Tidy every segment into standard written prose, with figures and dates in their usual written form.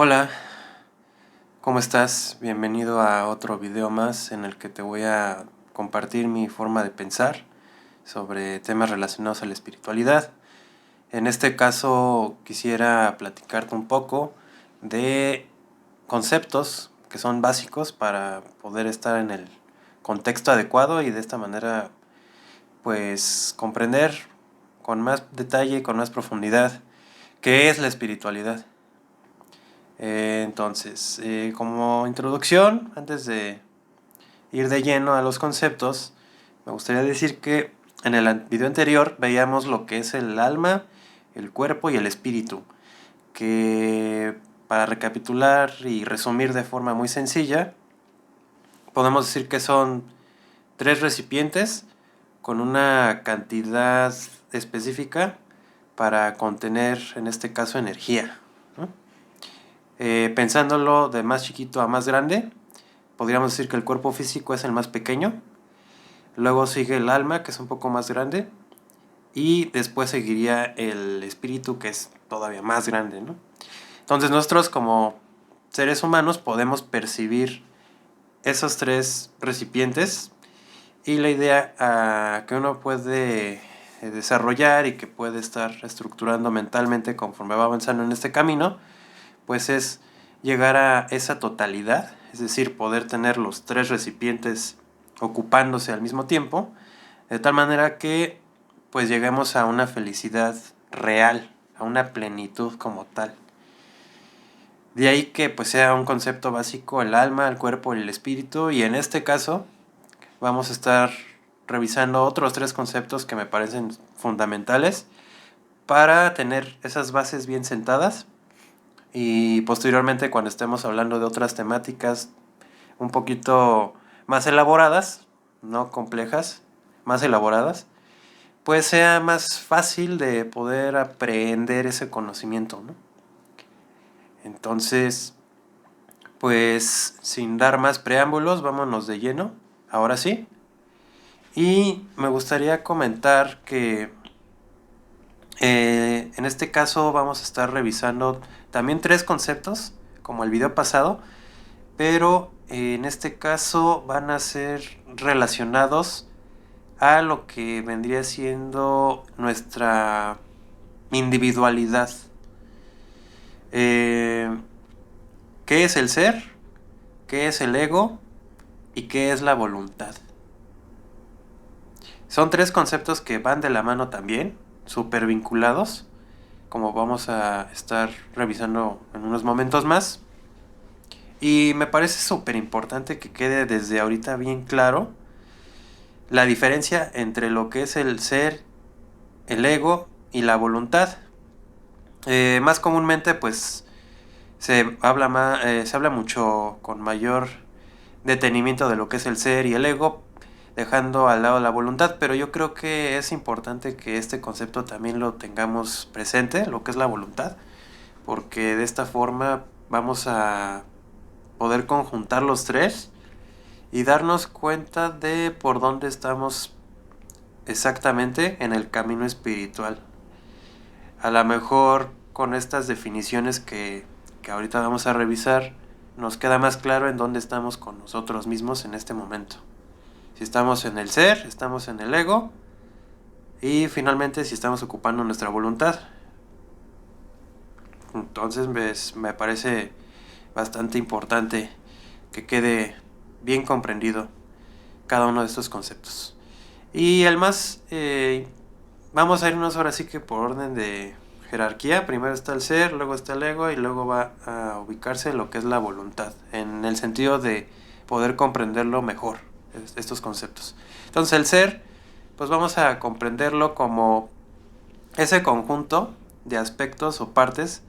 Hola, ¿cómo estás? Bienvenido a otro video más en el que te voy a compartir mi forma de pensar sobre temas relacionados a la espiritualidad. En este caso quisiera platicarte un poco de conceptos que son básicos para poder estar en el contexto adecuado y de esta manera pues comprender con más detalle y con más profundidad qué es la espiritualidad. Como introducción, antes de ir de lleno a los conceptos, me gustaría decir que en el video anterior veíamos lo que es el alma, el cuerpo y el espíritu, que para recapitular y resumir de forma muy sencilla, podemos decir que son tres recipientes con una cantidad específica para contener, en este caso, energía, ¿no? Pensándolo de más chiquito a más grande, podríamos decir que el cuerpo físico es el más pequeño, luego sigue el alma, que es un poco más grande, y después seguiría el espíritu, que es todavía más grande, ¿no? Entonces nosotros como seres humanos podemos percibir esos tres recipientes y la idea que uno puede desarrollar y que puede estar estructurando mentalmente conforme va avanzando en este camino, pues es llegar a esa totalidad, es decir, poder tener los tres recipientes ocupándose al mismo tiempo, de tal manera que pues lleguemos a una felicidad real, a una plenitud como tal. De ahí que pues sea un concepto básico el alma, el cuerpo y el espíritu, y en este caso vamos a estar revisando otros tres conceptos que me parecen fundamentales para tener esas bases bien sentadas. Y posteriormente, cuando estemos hablando de otras temáticas un poquito más elaboradas, no complejas, más elaboradas, pues sea más fácil de poder aprender ese conocimiento, ¿no? Entonces, pues sin dar más preámbulos, vámonos de lleno, ahora sí. Y me gustaría comentar que en este caso vamos a estar revisando también tres conceptos, como el video pasado, pero en este caso van a ser relacionados a lo que vendría siendo nuestra individualidad. ¿Qué es el ser? ¿Qué es el ego? ¿Y qué es la voluntad? Son tres conceptos que van de la mano también, súper vinculados, como vamos a estar revisando en unos momentos más. Y me parece súper importante que quede desde ahorita bien claro la diferencia entre lo que es el ser, el ego y la voluntad. Más comúnmente pues se habla mucho con mayor detenimiento de lo que es el ser y el ego, dejando al lado la voluntad, pero yo creo que es importante que este concepto también lo tengamos presente, lo que es la voluntad, porque de esta forma vamos a poder conjuntar los tres y darnos cuenta de por dónde estamos exactamente en el camino espiritual. A lo mejor con estas definiciones que ahorita vamos a revisar, nos queda más claro en dónde estamos con nosotros mismos en este momento. Si estamos en el ser, estamos en el ego, y finalmente si estamos ocupando nuestra voluntad. Entonces me parece bastante importante que quede bien comprendido cada uno de estos conceptos. Y el más, vamos a irnos ahora sí que por orden de jerarquía. Primero está el ser, luego está el ego y luego va a ubicarse lo que es la voluntad, en el sentido de poder comprenderlo mejor, estos conceptos. Entonces el ser, pues vamos a comprenderlo como ese conjunto de aspectos o partes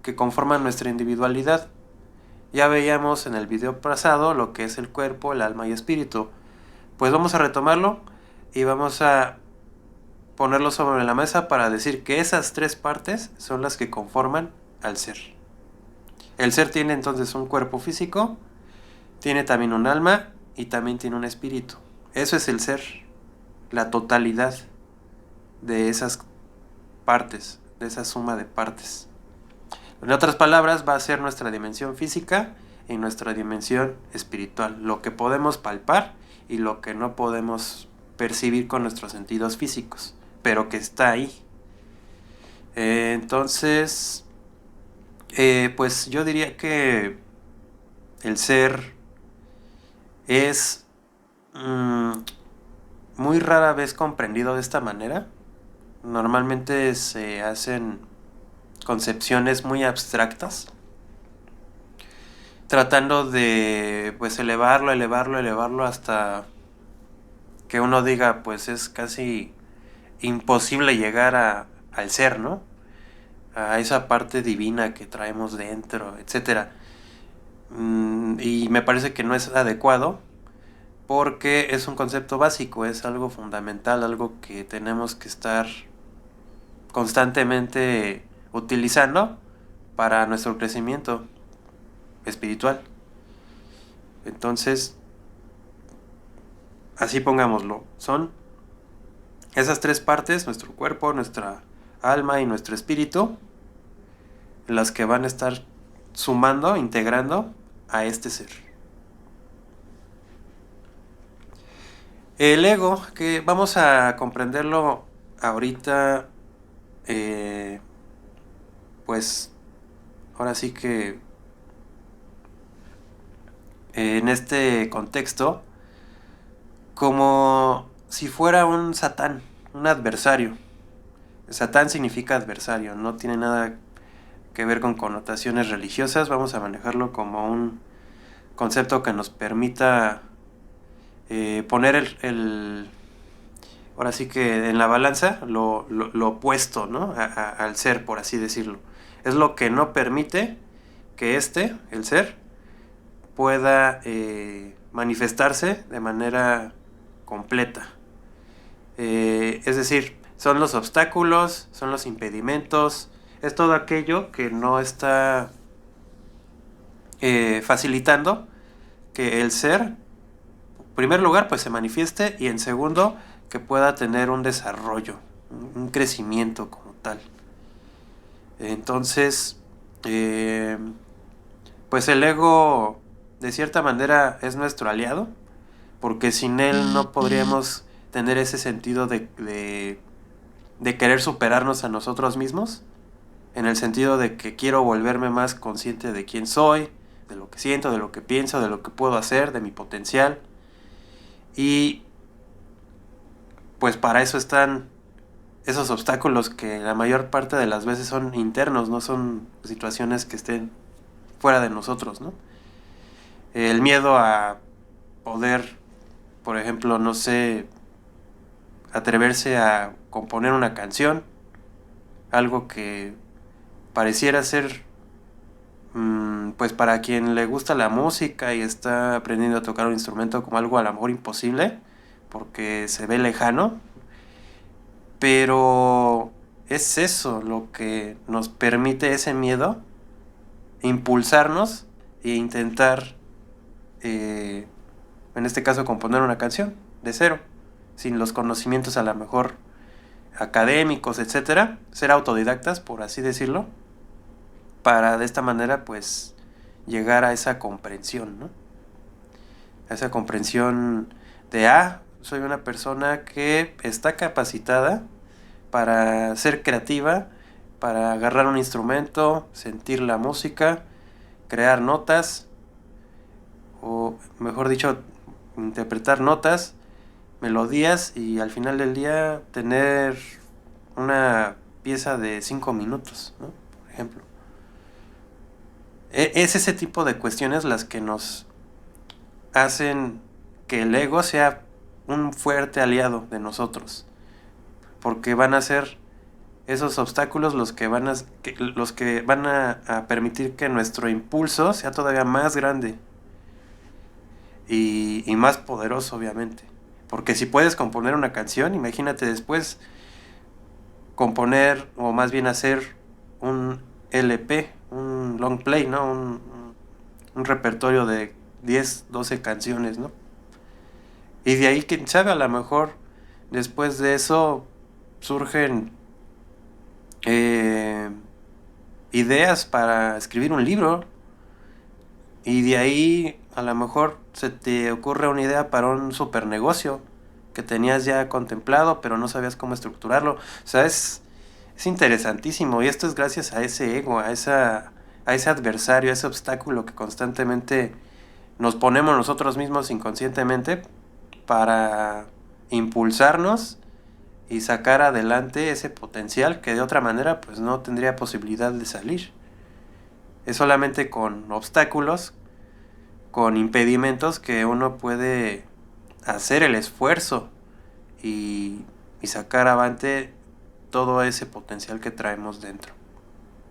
que conforman nuestra individualidad. Ya veíamos en el video pasado lo que es el cuerpo, el alma y espíritu. Pues vamos a retomarlo y vamos a ponerlo sobre la mesa para decir que esas tres partes son las que conforman al ser. El ser tiene entonces un cuerpo físico, tiene también un alma y también tiene un espíritu. Eso es el ser, la totalidad de esas partes, de esa suma de partes. En otras palabras, va a ser nuestra dimensión física y nuestra dimensión espiritual, lo que podemos palpar y lo que no podemos percibir con nuestros sentidos físicos, pero que está ahí. Entonces, pues yo diría que el ser es muy rara vez comprendido de esta manera. Normalmente se hacen concepciones muy abstractas, tratando de pues elevarlo hasta que uno diga pues es casi imposible llegar al ser, ¿no? A esa parte divina que traemos dentro, etcétera. Y me parece que no es adecuado porque es un concepto básico, es algo fundamental, algo que tenemos que estar constantemente utilizando para nuestro crecimiento espiritual. Entonces, así pongámoslo, son esas tres partes, nuestro cuerpo, nuestra alma y nuestro espíritu, las que van a estar sumando, integrando a este ser. El ego, que vamos a comprenderlo ahorita, pues ahora sí que en este contexto, como si fuera un satán, un adversario. Satán significa adversario, no tiene nada que ver con connotaciones religiosas, vamos a manejarlo como un concepto que nos permita poner ahora sí que en la balanza lo opuesto, ¿no? Al ser, por así decirlo. Es lo que no permite que el ser, pueda manifestarse de manera completa. Es decir, son los obstáculos, son los impedimentos, es todo aquello que no está facilitando que el ser, en primer lugar, pues se manifieste y en segundo, que pueda tener un desarrollo, un crecimiento como tal. Entonces, pues el ego de cierta manera es nuestro aliado, porque sin él no podríamos tener ese sentido de querer superarnos a nosotros mismos, en el sentido de que quiero volverme más consciente de quién soy, de lo que siento, de lo que pienso, de lo que puedo hacer, de mi potencial. Y pues para eso están esos obstáculos que la mayor parte de las veces son internos, no son situaciones que estén fuera de nosotros, ¿no? El miedo a poder, por ejemplo, no sé, atreverse a componer una canción, algo que pareciera ser, pues para quien le gusta la música y está aprendiendo a tocar un instrumento, como algo a lo mejor imposible, porque se ve lejano, pero es eso lo que nos permite ese miedo, impulsarnos e intentar, en este caso, componer una canción de cero, sin los conocimientos a lo mejor académicos, etcétera, ser autodidactas, por así decirlo, para de esta manera pues llegar a esa comprensión, ¿no? A esa comprensión de, soy una persona que está capacitada para ser creativa, para agarrar un instrumento, sentir la música, crear notas, o mejor dicho, interpretar notas, melodías y al final del día tener una pieza de 5 minutos, ¿no? Por ejemplo. Es ese tipo de cuestiones las que nos hacen que el ego sea un fuerte aliado de nosotros, porque van a ser esos obstáculos los que van a permitir que nuestro impulso sea todavía más grande y más poderoso, obviamente. Porque si puedes componer una canción, imagínate después componer, o más bien hacer un LP, un long play, ¿no? Un repertorio de 10, 12 canciones, ¿no? Y de ahí, quién sabe, a lo mejor después de eso surgen ideas para escribir un libro. Y de ahí a lo mejor se te ocurre una idea para un super negocio que tenías ya contemplado, pero no sabías cómo estructurarlo. O sea, es interesantísimo. Y esto es gracias a ese ego, a ese adversario, a ese obstáculo que constantemente nos ponemos nosotros mismos inconscientemente para impulsarnos y sacar adelante ese potencial que de otra manera pues no tendría posibilidad de salir. Es solamente con obstáculos, con impedimentos que uno puede hacer el esfuerzo y sacar avante todo ese potencial que traemos dentro.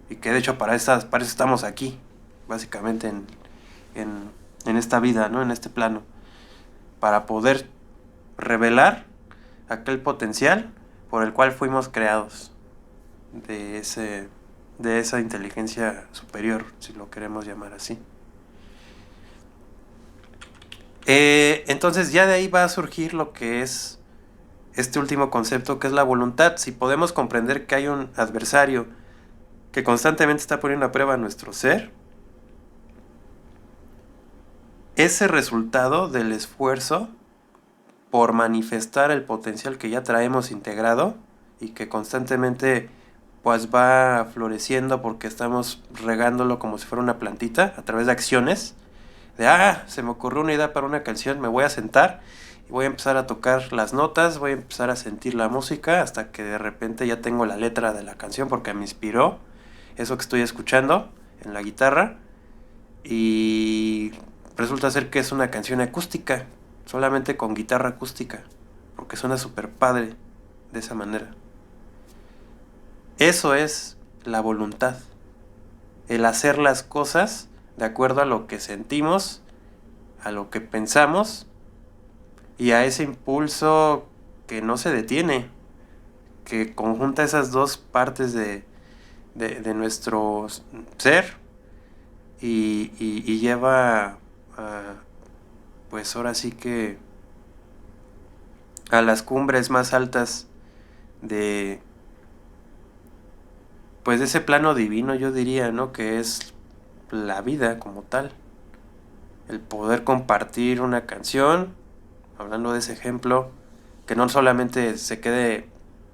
Y que de hecho para eso estamos aquí, básicamente en esta vida, ¿no? En este plano. Para poder revelar aquel potencial por el cual fuimos creados. De esa inteligencia superior, si lo queremos llamar así. Entonces ya de ahí va a surgir lo que es este último concepto, que es la voluntad. Si podemos comprender que hay un adversario que constantemente está poniendo a prueba nuestro ser, ese resultado del esfuerzo por manifestar el potencial que ya traemos integrado y que constantemente pues va floreciendo porque estamos regándolo como si fuera una plantita a través de acciones de se me ocurrió una idea para una canción, me voy a sentar y voy a empezar a tocar las notas, voy a empezar a sentir la música hasta que de repente ya tengo la letra de la canción porque me inspiró eso que estoy escuchando en la guitarra y resulta ser que es una canción acústica, solamente con guitarra acústica, porque suena súper padre de esa manera. Eso es la voluntad, el hacer las cosas de acuerdo a lo que sentimos, a lo que pensamos y a ese impulso que no se detiene, que conjunta esas dos partes de nuestro ser y lleva a, pues ahora sí que a las cumbres más altas de pues de ese plano divino, yo diría, ¿no? Que es la vida como tal. El poder compartir una canción, hablando de ese ejemplo, que no solamente se quede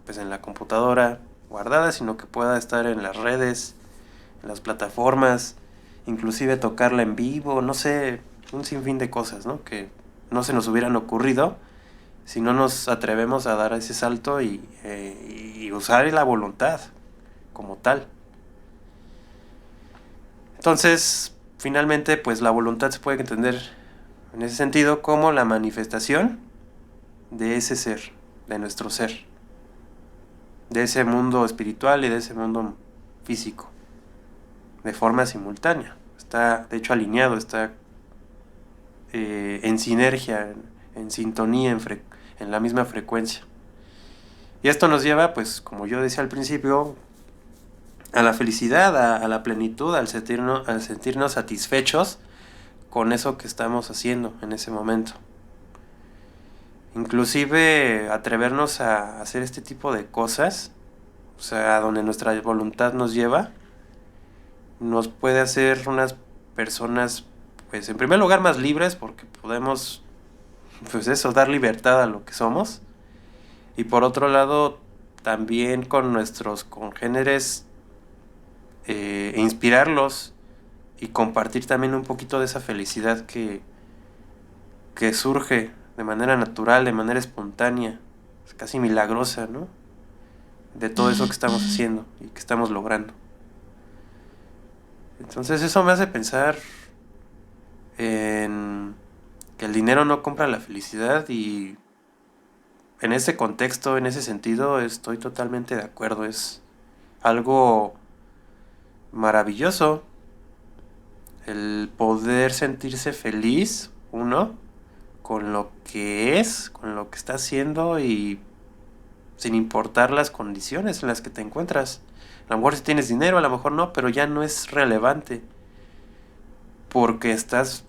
pues en la computadora guardada, sino que pueda estar en las redes, en las plataformas, inclusive tocarla en vivo, no sé, un sinfín de cosas, ¿no? Que no se nos hubieran ocurrido si no nos atrevemos a dar ese salto y usar la voluntad como tal. Entonces, finalmente, pues la voluntad se puede entender en ese sentido como la manifestación de ese ser, de nuestro ser, de ese mundo espiritual y de ese mundo físico, de forma simultánea. Está, de hecho, alineado, está en sinergia, en sintonía, en la misma frecuencia. Y esto nos lleva, pues, como yo decía al principio, a la felicidad, a la plenitud, al sentirnos satisfechos con eso que estamos haciendo en ese momento. Inclusive atrevernos a hacer este tipo de cosas, o sea, donde nuestra voluntad nos lleva, nos puede hacer unas personas, pues en primer lugar más libres, porque podemos, pues eso, dar libertad a lo que somos. Y por otro lado, también con nuestros congéneres, inspirarlos y compartir también un poquito de esa felicidad que surge de manera natural, de manera espontánea, es casi milagrosa, ¿no? De todo eso que estamos haciendo y que estamos logrando. Entonces eso me hace pensar en que el dinero no compra la felicidad y en ese contexto, en ese sentido, estoy totalmente de acuerdo. Es algo maravilloso el poder sentirse feliz, uno, con lo que es, con lo que está haciendo y sin importar las condiciones en las que te encuentras. A lo mejor si tienes dinero, a lo mejor no, pero ya no es relevante porque estás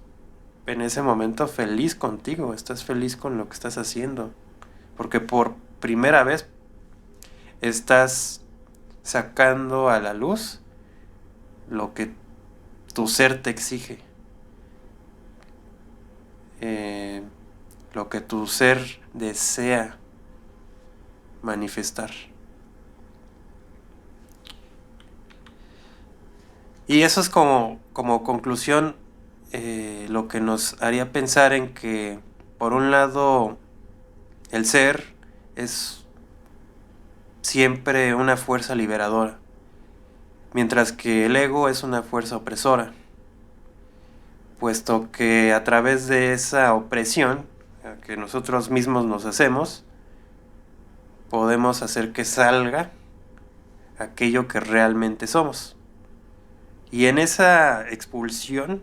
en ese momento feliz contigo, estás feliz con lo que estás haciendo, porque por primera vez estás sacando a la luz lo que tu ser te exige, lo que tu ser desea manifestar. Y eso es como conclusión, lo que nos haría pensar en que, por un lado, el ser es siempre una fuerza liberadora, mientras que el ego es una fuerza opresora, puesto que a través de esa opresión que nosotros mismos nos hacemos, podemos hacer que salga aquello que realmente somos. Y en esa expulsión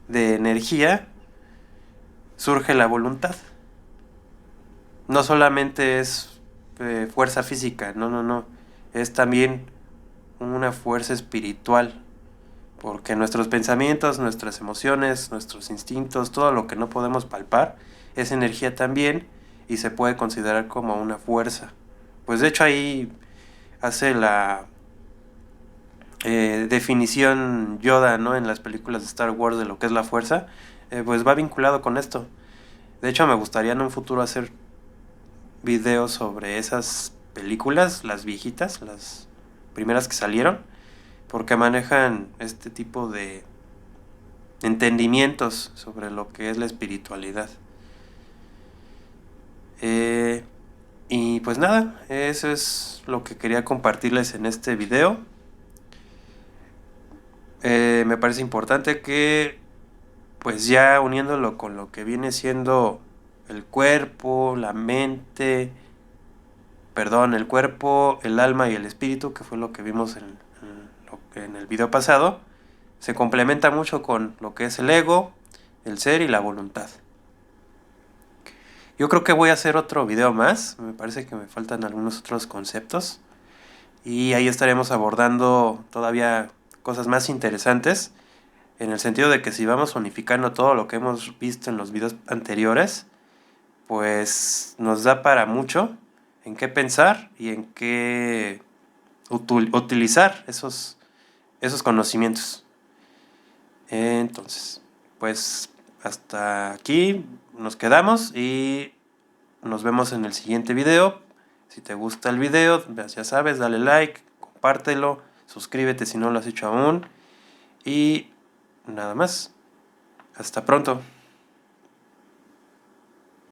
de energía surge la voluntad. No solamente es fuerza física, no. Es también una fuerza espiritual. Porque nuestros pensamientos, nuestras emociones, nuestros instintos, todo lo que no podemos palpar, es energía también y se puede considerar como una fuerza. Pues de hecho ahí hace la definición Yoda, ¿no? En las películas de Star Wars de lo que es la fuerza, pues va vinculado con esto. De hecho me gustaría en un futuro hacer videos sobre esas películas, las viejitas, las primeras que salieron, porque manejan este tipo de entendimientos sobre lo que es la espiritualidad. Y pues nada, eso es lo que quería compartirles en este video. Me parece importante que, pues ya uniéndolo con lo que viene siendo el cuerpo, la mente, el cuerpo, el alma y el espíritu, que fue lo que vimos en el video pasado, se complementa mucho con lo que es el ego, el ser y la voluntad. Yo creo que voy a hacer otro video más, me parece que me faltan algunos otros conceptos y ahí estaremos abordando todavía cosas más interesantes, en el sentido de que si vamos unificando todo lo que hemos visto en los videos anteriores, pues nos da para mucho en qué pensar y en qué utilizar esos conocimientos. Entonces, pues hasta aquí nos quedamos y nos vemos en el siguiente video. Si te gusta el video, ya sabes, dale like, compártelo, suscríbete si no lo has hecho aún. Y nada más. Hasta pronto.